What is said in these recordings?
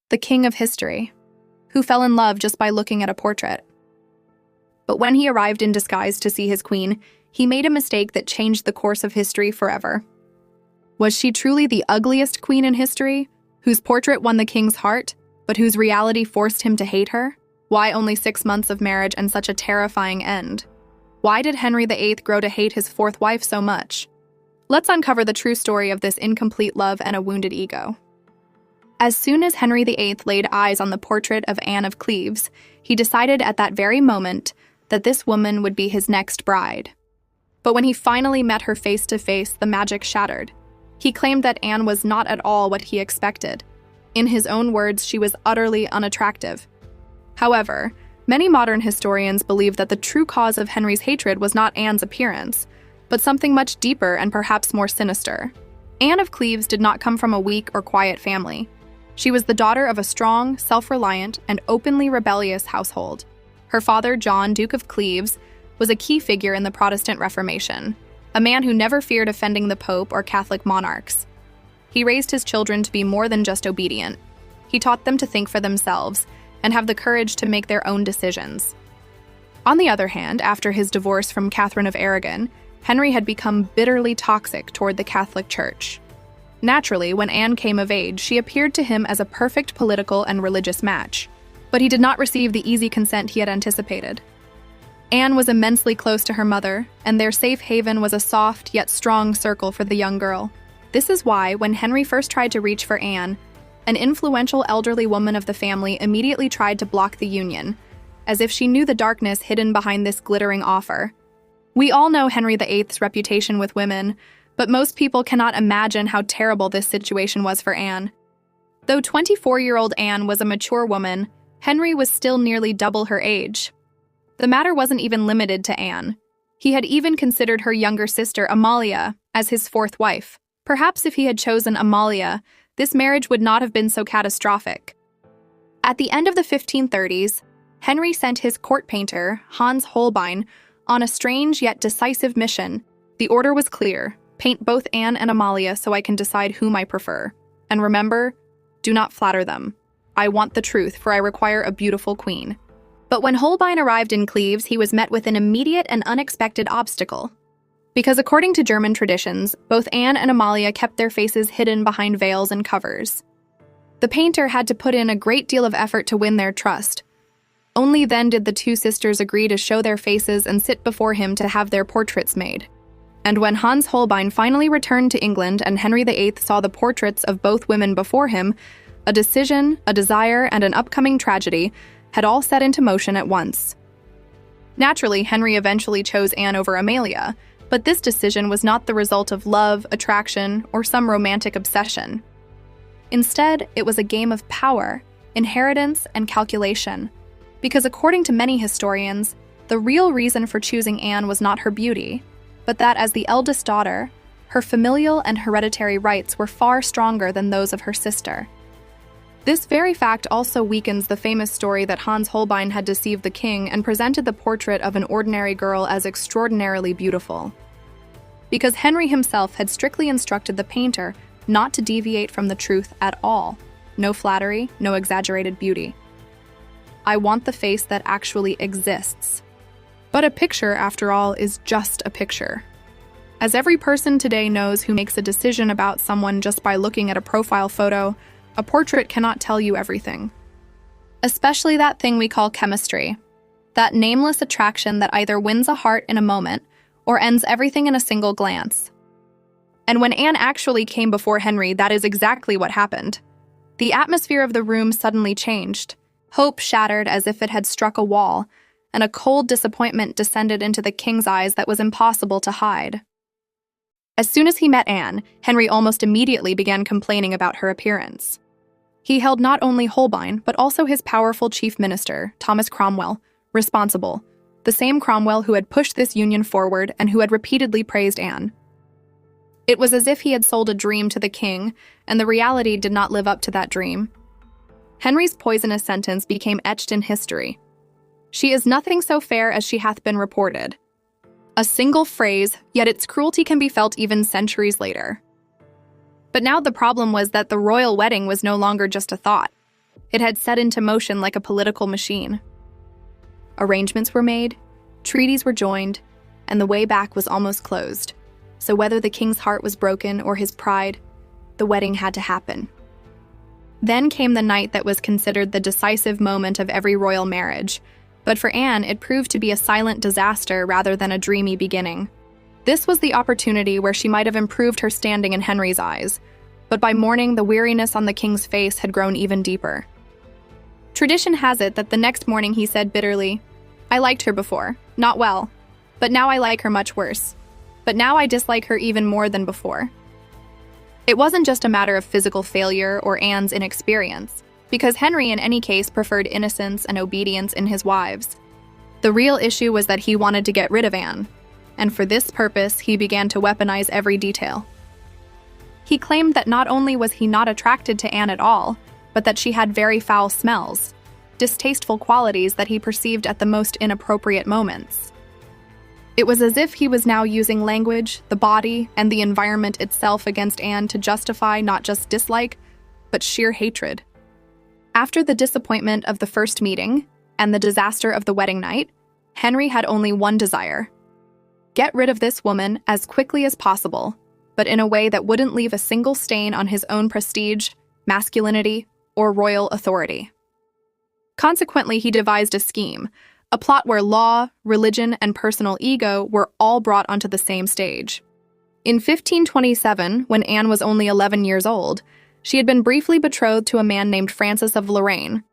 the king of history, who fell in love just by looking at a portrait. But when he arrived in disguise to see his queen, he made a mistake that changed the course of history forever. Was she truly the ugliest queen in history, whose portrait won the king's heart, but whose reality forced him to hate her? Why only 6 months of marriage and such a terrifying end? Why did Henry VIII grow to hate his fourth wife so much? Let's uncover the true story of this incomplete love and a wounded ego. As soon as Henry VIII laid eyes on the portrait of Anne of Cleves, he decided at that very moment that this woman would be his next bride. But when he finally met her face to face, the magic shattered. He claimed that Anne was not at all what he expected. In his own words, she was utterly unattractive. However, many modern historians believe that the true cause of Henry's hatred was not Anne's appearance, but something much deeper and perhaps more sinister. Anne of Cleves did not come from a weak or quiet family. She was the daughter of a strong, self-reliant, and openly rebellious household. Her father, John, Duke of Cleves, was a key figure in the Protestant Reformation, a man who never feared offending the Pope or Catholic monarchs. He raised his children to be more than just obedient. He taught them to think for themselves and have the courage to make their own decisions. On the other hand, after his divorce from Catherine of Aragon, Henry had become bitterly toxic toward the Catholic Church. Naturally, when Anne came of age, she appeared to him as a perfect political and religious match, but he did not receive the easy consent he had anticipated. Anne was immensely close to her mother, and their safe haven was a soft yet strong circle for the young girl. This is why, when Henry first tried to reach for Anne, an influential elderly woman of the family immediately tried to block the union, as if she knew the darkness hidden behind this glittering offer. We all know Henry VIII's reputation with women, but most people cannot imagine how terrible this situation was for Anne. Though 24-year-old Anne was a mature woman, Henry was still nearly double her age. The matter wasn't even limited to Anne. He had even considered her younger sister, Amalia, as his fourth wife. Perhaps if he had chosen Amalia, this marriage would not have been so catastrophic. At the end of the 1530s, Henry sent his court painter, Hans Holbein, on a strange yet decisive mission. The order was clear: paint both Anne and Amalia so I can decide whom I prefer. And remember, do not flatter them. I want the truth, for I require a beautiful queen. But when Holbein arrived in Cleves, he was met with an immediate and unexpected obstacle. Because according to German traditions, both Anne and Amalia kept their faces hidden behind veils and covers. The painter had to put in a great deal of effort to win their trust. Only then did the two sisters agree to show their faces and sit before him to have their portraits made. And when Hans Holbein finally returned to England and Henry VIII saw the portraits of both women before him, a decision, a desire, and an upcoming tragedy had all set into motion at once. Naturally, Henry eventually chose Anne over Amalia, but this decision was not the result of love, attraction, or some romantic obsession. Instead, it was a game of power, inheritance, and calculation. Because according to many historians, the real reason for choosing Anne was not her beauty, but that as the eldest daughter, her familial and hereditary rights were far stronger than those of her sister. This very fact also weakens the famous story that Hans Holbein had deceived the king and presented the portrait of an ordinary girl as extraordinarily beautiful. Because Henry himself had strictly instructed the painter not to deviate from the truth at all. No flattery, no exaggerated beauty. I want the face that actually exists. But a picture, after all, is just a picture. As every person today knows who makes a decision about someone just by looking at a profile photo, a portrait cannot tell you everything. Especially that thing we call chemistry. That nameless attraction that either wins a heart in a moment or ends everything in a single glance. And when Anne actually came before Henry, that is exactly what happened. The atmosphere of the room suddenly changed. Hope shattered as if it had struck a wall, and a cold disappointment descended into the king's eyes that was impossible to hide. As soon as he met Anne, Henry almost immediately began complaining about her appearance. He held not only Holbein, but also his powerful chief minister, Thomas Cromwell, responsible, the same Cromwell who had pushed this union forward and who had repeatedly praised Anne. It was as if he had sold a dream to the king, and the reality did not live up to that dream. Henry's poisonous sentence became etched in history. She is nothing so fair as she hath been reported. A single phrase, yet its cruelty can be felt even centuries later. But now the problem was that the royal wedding was no longer just a thought. It had set into motion like a political machine. Arrangements were made, treaties were joined, and the way back was almost closed. So whether the king's heart was broken or his pride, the wedding had to happen. Then came the night that was considered the decisive moment of every royal marriage, but for Anne it proved to be a silent disaster rather than a dreamy beginning. This was the opportunity where she might have improved her standing in Henry's eyes, but by morning the weariness on the king's face had grown even deeper. Tradition has it that the next morning he said bitterly, "I liked her before, not well, but now I like her much worse. But now I dislike her even more than before." It wasn't just a matter of physical failure or Anne's inexperience, because Henry in any case preferred innocence and obedience in his wives. The real issue was that he wanted to get rid of Anne, and for this purpose he began to weaponize every detail. He claimed that not only was he not attracted to Anne at all, but that she had very foul smells, distasteful qualities that he perceived at the most inappropriate moments. It was as if he was now using language, the body, and the environment itself against Anne to justify not just dislike, but sheer hatred. After the disappointment of the first meeting and the disaster of the wedding night, Henry had only one desire: get rid of this woman as quickly as possible, but in a way that wouldn't leave a single stain on his own prestige, masculinity, or royal authority. Consequently, he devised a scheme, a plot where law, religion, and personal ego were all brought onto the same stage. In 1527, when Anne was only 11 years old, she had been briefly betrothed to a man named Francis of Lorraine.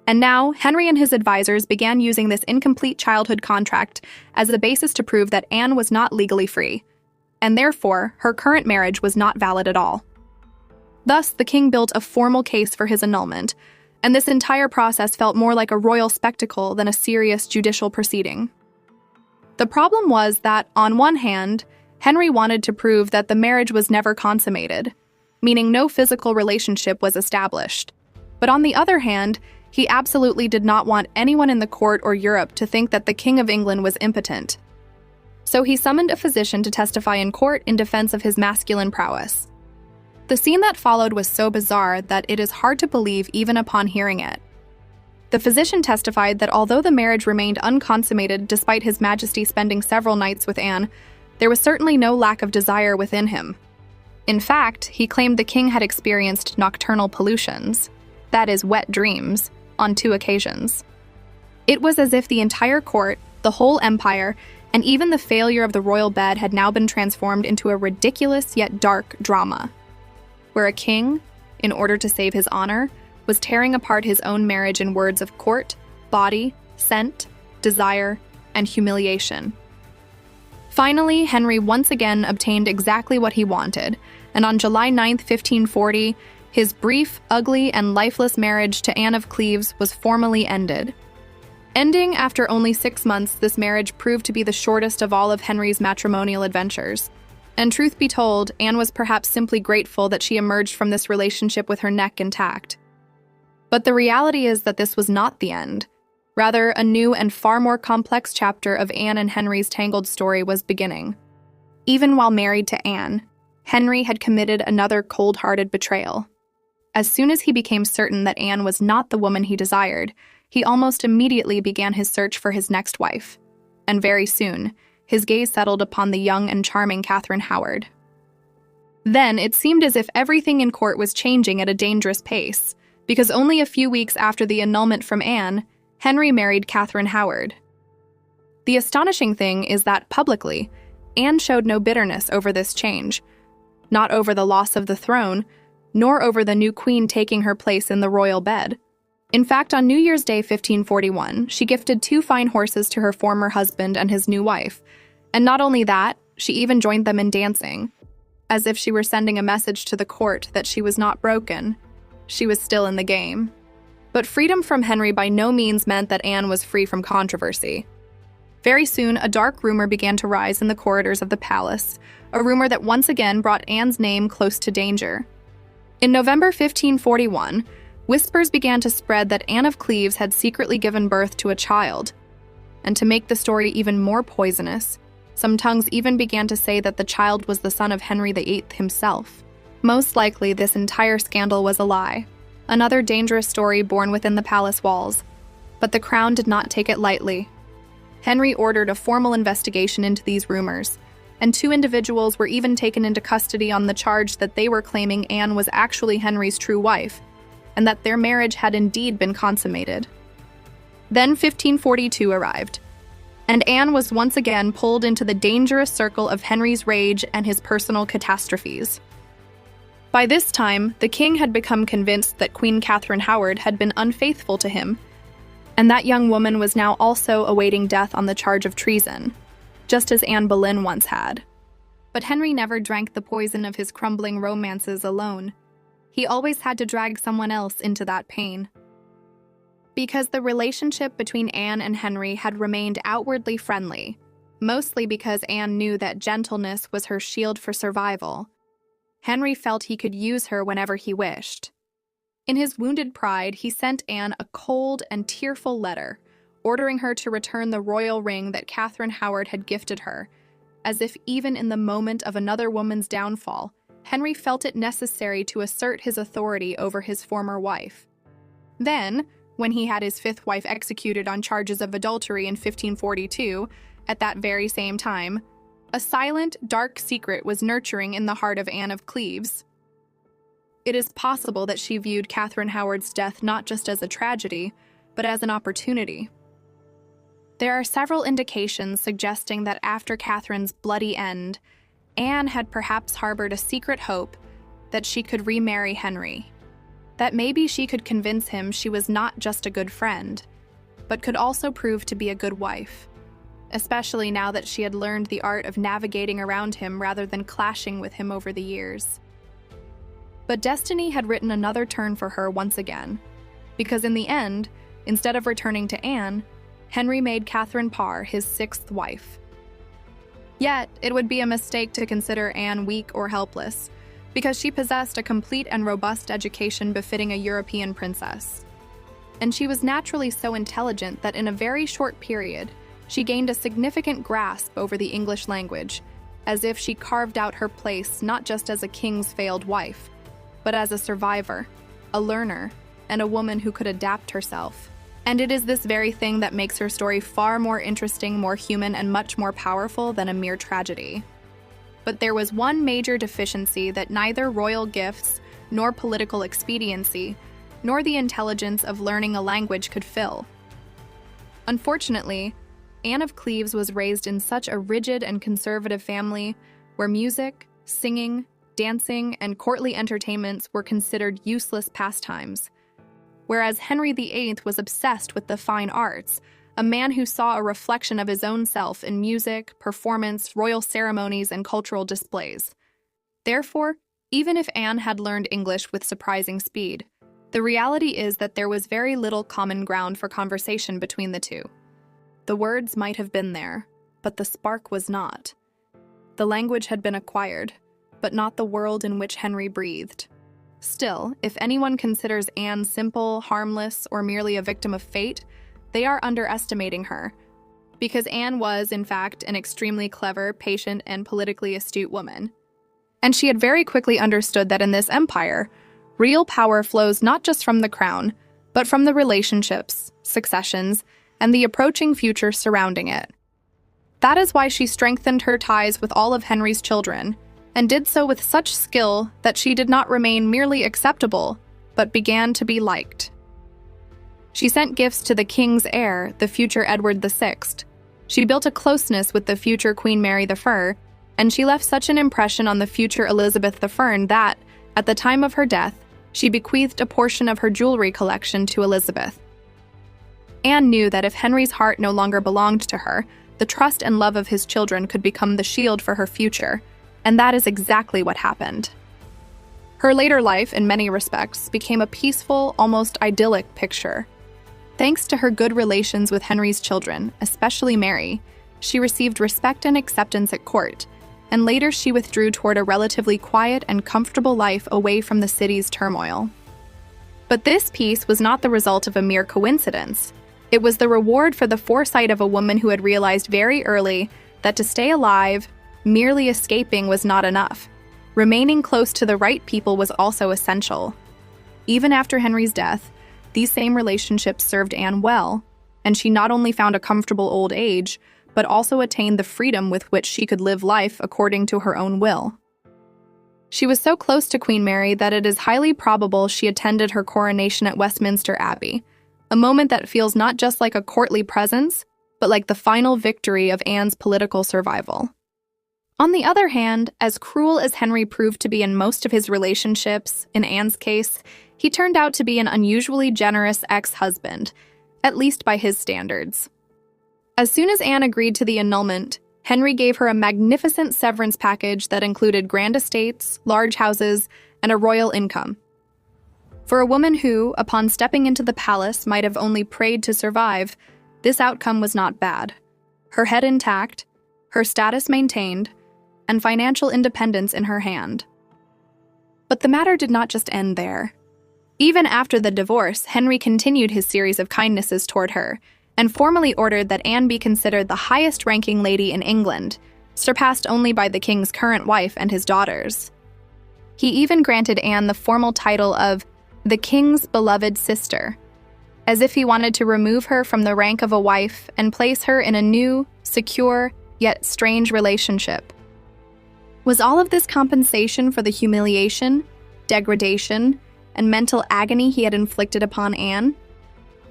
And now, Henry and his advisors began using this incomplete childhood contract as the basis to prove that Anne was not legally free, and therefore, her current marriage was not valid at all. Thus, the king built a formal case for his annulment, and this entire process felt more like a royal spectacle than a serious judicial proceeding. The problem was that, on one hand, Henry wanted to prove that the marriage was never consummated, meaning no physical relationship was established. But on the other hand, he absolutely did not want anyone in the court or Europe to think that the King of England was impotent. So he summoned a physician to testify in court in defense of his masculine prowess. The scene that followed was so bizarre that it is hard to believe even upon hearing it. The physician testified that although the marriage remained unconsummated despite His Majesty spending several nights with Anne, there was certainly no lack of desire within him. In fact, he claimed the king had experienced nocturnal pollutions, that is, wet dreams, on 2 occasions. It was as if the entire court, the whole empire, and even the failure of the royal bed had now been transformed into a ridiculous yet dark drama, where a king, in order to save his honor, was tearing apart his own marriage in words of court, body, scent, desire, and humiliation. Finally, Henry once again obtained exactly what he wanted, and on July 9, 1540, his brief, ugly, and lifeless marriage to Anne of Cleves was formally ended. Ending after only 6 months, this marriage proved to be the shortest of all of Henry's matrimonial adventures. And truth be told, Anne was perhaps simply grateful that she emerged from this relationship with her neck intact. But the reality is that this was not the end. Rather, a new and far more complex chapter of Anne and Henry's tangled story was beginning. Even while married to Anne, Henry had committed another cold-hearted betrayal. As soon as he became certain that Anne was not the woman he desired, he almost immediately began his search for his next wife. And very soon, his gaze settled upon the young and charming Catherine Howard. Then it seemed as if everything in court was changing at a dangerous pace, because only a few weeks after the annulment from Anne, Henry married Catherine Howard. The astonishing thing is that publicly, Anne showed no bitterness over this change, not over the loss of the throne, nor over the new queen taking her place in the royal bed. In fact, on New Year's Day 1541, she gifted 2 fine horses to her former husband and his new wife. And not only that, she even joined them in dancing, as if she were sending a message to the court that she was not broken. She was still in the game. But freedom from Henry by no means meant that Anne was free from controversy. Very soon, a dark rumor began to rise in the corridors of the palace, a rumor that once again brought Anne's name close to danger. In November 1541, whispers began to spread that Anne of Cleves had secretly given birth to a child. And to make the story even more poisonous, some tongues even began to say that the child was the son of Henry VIII himself. Most likely, this entire scandal was a another dangerous story born within the palace walls. But the crown did not take it lightly. Henry ordered a formal investigation into these rumors, and 2 individuals were even taken into custody on the charge that they were claiming Anne was actually Henry's true wife, and that their marriage had indeed been consummated. Then 1542 arrived, and Anne was once again pulled into the dangerous circle of Henry's rage and his personal catastrophes. By this time, the king had become convinced that Queen Catherine Howard had been unfaithful to him, and that young woman was now also awaiting death on the charge of treason, just as Anne Boleyn once had. But Henry never drank the poison of his crumbling romances alone. He always had to drag someone else into that pain. Because the relationship between Anne and Henry had remained outwardly friendly, mostly because Anne knew that gentleness was her shield for survival, Henry felt he could use her whenever he wished. In his wounded pride, he sent Anne a cold and tearful letter, ordering her to return the royal ring that Catherine Howard had gifted her, as if even in the moment of another woman's downfall, Henry felt it necessary to assert his authority over his former wife. Then, when he had his 5th wife executed on charges of adultery in 1542, at that very same time, a silent, dark secret was nurturing in the heart of Anne of Cleves. It is possible that she viewed Catherine Howard's death not just as a tragedy, but as an opportunity. There are several indications suggesting that after Catherine's bloody end, Anne had perhaps harbored a secret hope that she could remarry Henry, that maybe she could convince him she was not just a good friend, but could also prove to be a good wife, especially now that she had learned the art of navigating around him rather than clashing with him over the years. But destiny had written another turn for her once again, because in the end, instead of returning to Anne, Henry made Catherine Parr his 6th wife. Yet, it would be a mistake to consider Anne weak or helpless, because she possessed a complete and robust education befitting a European princess. And she was naturally so intelligent that in a very short period, she gained a significant grasp over the English language, as if she carved out her place not just as a king's failed wife, but as a survivor, a learner, and a woman who could adapt herself. And it is this very thing that makes her story far more interesting, more human, and much more powerful than a mere tragedy. But there was one major deficiency that neither royal gifts, nor political expediency, nor the intelligence of learning a language could fill. Unfortunately, Anne of Cleves was raised in such a rigid and conservative family where music, singing, dancing, and courtly entertainments were considered useless pastimes, whereas Henry VIII was obsessed with the fine arts, a man who saw a reflection of his own self in music, performance, royal ceremonies, and cultural displays. Therefore, even if Anne had learned English with surprising speed, the reality is that there was very little common ground for conversation between the two. The words might have been there, but the spark was not. The language had been acquired, but not the world in which Henry breathed. Still, if anyone considers Anne simple, harmless, or merely a victim of fate, they are underestimating her, because Anne was, in fact, an extremely clever, patient, and politically astute woman. And she had very quickly understood that in this empire, real power flows not just from the crown, but from the relationships, successions, and the approaching future surrounding it. That is why she strengthened her ties with all of Henry's children, and did so with such skill that she did not remain merely acceptable, but began to be liked. She sent gifts to the king's heir, the future Edward VI. She built a closeness with the future Queen Mary I, and she left such an impression on the future Elizabeth I that, at the time of her death, she bequeathed a portion of her jewelry collection to Elizabeth. Anne knew that if Henry's heart no longer belonged to her, the trust and love of his children could become the shield for her future, and that is exactly what happened. Her later life, in many respects, became a peaceful, almost idyllic picture. Thanks to her good relations with Henry's children, especially Mary, she received respect and acceptance at court, and later she withdrew toward a relatively quiet and comfortable life away from the city's turmoil. But this peace was not the result of a mere coincidence. It was the reward for the foresight of a woman who had realized very early that to stay alive, merely escaping was not enough. Remaining close to the right people was also essential. Even after Henry's death, these same relationships served Anne well, and she not only found a comfortable old age, but also attained the freedom with which she could live life according to her own will. She was so close to Queen Mary that it is highly probable she attended her coronation at Westminster Abbey, a moment that feels not just like a courtly presence, but like the final victory of Anne's political survival. On the other hand, as cruel as Henry proved to be in most of his relationships, in Anne's case, he turned out to be an unusually generous ex-husband, at least by his standards. As soon as Anne agreed to the annulment, Henry gave her a magnificent severance package that included grand estates, large houses, and a royal income. For a woman who, upon stepping into the palace, might have only prayed to survive, this outcome was not bad. Her head intact, her status maintained, and financial independence in her hand. But the matter did not just end there. Even after the divorce, Henry continued his series of kindnesses toward her, and formally ordered that Anne be considered the highest-ranking lady in England, surpassed only by the king's current wife and his daughters. He even granted Anne the formal title of the king's beloved sister, as if he wanted to remove her from the rank of a wife and place her in a new, secure, yet strange relationship. Was all of this compensation for the humiliation, degradation, and mental agony he had inflicted upon Anne?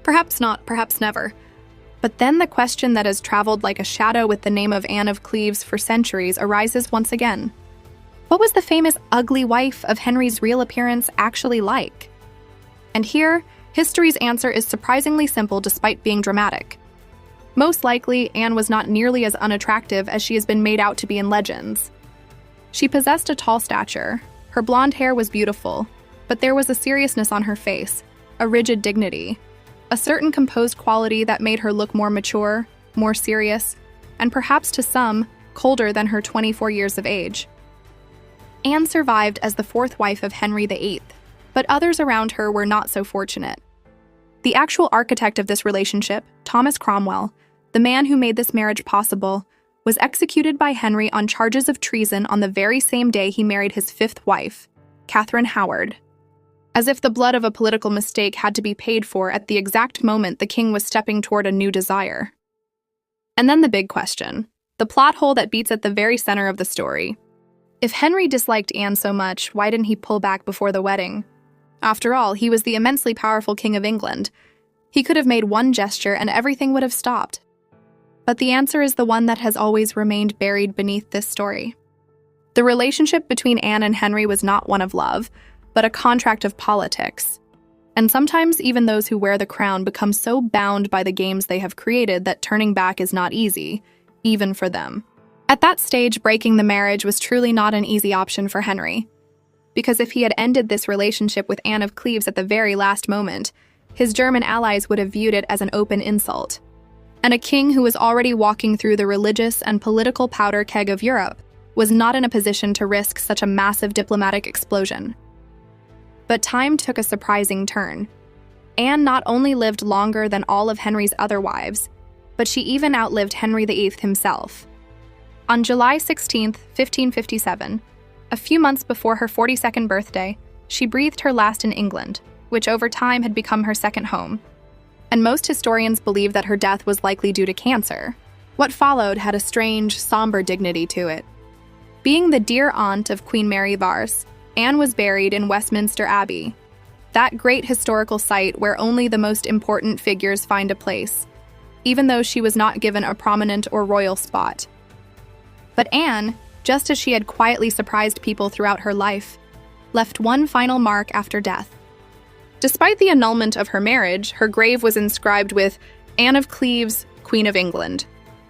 Perhaps not, perhaps never. But then the question that has traveled like a shadow with the name of Anne of Cleves for centuries arises once again. What was the famous ugly wife of Henry's real appearance actually like? And here, history's answer is surprisingly simple despite being dramatic. Most likely, Anne was not nearly as unattractive as she has been made out to be in legends. She possessed a tall stature, her blonde hair was beautiful, but there was a seriousness on her face, a rigid dignity, a certain composed quality that made her look more mature, more serious, and perhaps to some, colder than her 24 years of age. Anne survived as the fourth wife of Henry VIII, but others around her were not so fortunate. The actual architect of this relationship, Thomas Cromwell, the man who made this marriage possible, was executed by Henry on charges of treason on the very same day he married his fifth wife, Catherine Howard. As if the blood of a political mistake had to be paid for at the exact moment the king was stepping toward a new desire. And then the big question, the plot hole that beats at the very center of the story. If Henry disliked Anne so much, why didn't he pull back before the wedding? After all, he was the immensely powerful King of England. He could have made one gesture and everything would have stopped. But the answer is the one that has always remained buried beneath this story. The relationship between Anne and Henry was not one of love, but a contract of politics. And sometimes even those who wear the crown become so bound by the games they have created that turning back is not easy, even for them. At that stage, breaking the marriage was truly not an easy option for Henry. Because if he had ended this relationship with Anne of Cleves at the very last moment, his German allies would have viewed it as an open insult. And a king who was already walking through the religious and political powder keg of Europe was not in a position to risk such a massive diplomatic explosion. But time took a surprising turn. Anne not only lived longer than all of Henry's other wives, but she even outlived Henry VIII himself. On July 16, 1557, a few months before her 42nd birthday, she breathed her last in England, which over time had become her second home. And most historians believe that her death was likely due to cancer. What followed had a strange, somber dignity to it. Being the dear aunt of Queen Mary Vars, Anne was buried in Westminster Abbey, that great historical site where only the most important figures find a place, even though she was not given a prominent or royal spot. But Anne, just as she had quietly surprised people throughout her life, left one final mark after death. Despite the annulment of her marriage, her grave was inscribed with Anne of Cleves, Queen of England.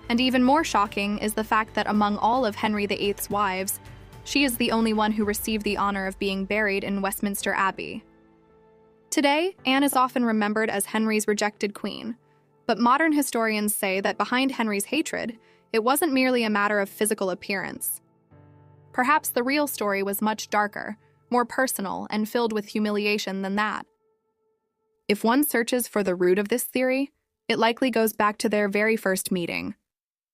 And even more shocking is the fact that among all of Henry VIII's wives, she is the only one who received the honor of being buried in Westminster Abbey. Today, Anne is often remembered as Henry's rejected queen, but modern historians say that behind Henry's hatred, it wasn't merely a matter of physical appearance. Perhaps the real story was much darker, more personal, and filled with humiliation than that. If one searches for the root of this theory, it likely goes back to their very first meeting,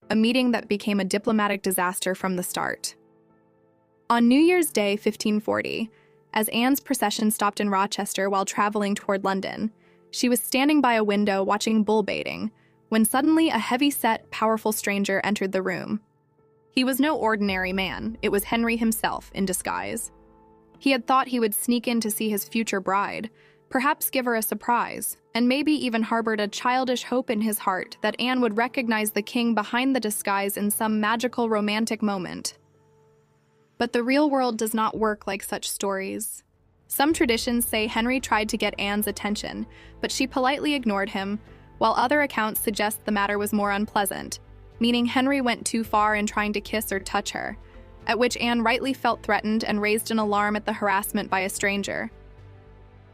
a meeting that became a diplomatic disaster from the start. On New Year's Day, 1540, As Anne's procession stopped in Rochester while traveling toward London, she was standing by a window watching bull baiting when suddenly a heavy-set, powerful stranger entered the room. He was no ordinary man. It was Henry himself in disguise. He had thought he would sneak in to see his future bride, perhaps give her a surprise, and maybe even harbored a childish hope in his heart that Anne would recognize the king behind the disguise in some magical romantic moment. But the real world does not work like such stories. Some traditions say Henry tried to get Anne's attention, but she politely ignored him, while other accounts suggest the matter was more unpleasant, meaning Henry went too far in trying to kiss or touch her, at which Anne rightly felt threatened and raised an alarm at the harassment by a stranger.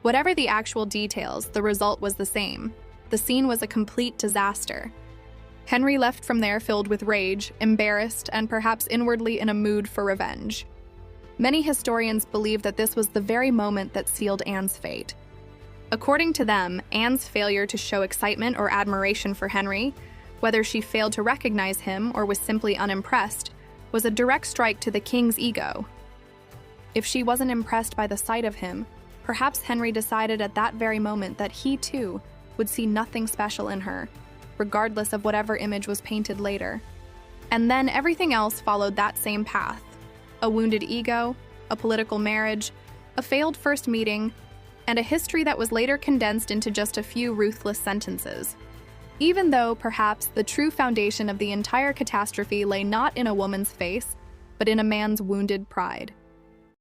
Whatever the actual details, the result was the same. The scene was a complete disaster. Henry left from there filled with rage, embarrassed, and perhaps inwardly in a mood for revenge. Many historians believe that this was the very moment that sealed Anne's fate. According to them, Anne's failure to show excitement or admiration for Henry, whether she failed to recognize him or was simply unimpressed, was a direct strike to the king's ego. If she wasn't impressed by the sight of him, perhaps Henry decided at that very moment that he, too, would see nothing special in her, regardless of whatever image was painted later. And then everything else followed that same path. A wounded ego, a political marriage, a failed first meeting, and a history that was later condensed into just a few ruthless sentences. Even though, perhaps, the true foundation of the entire catastrophe lay not in a woman's face, but in a man's wounded pride.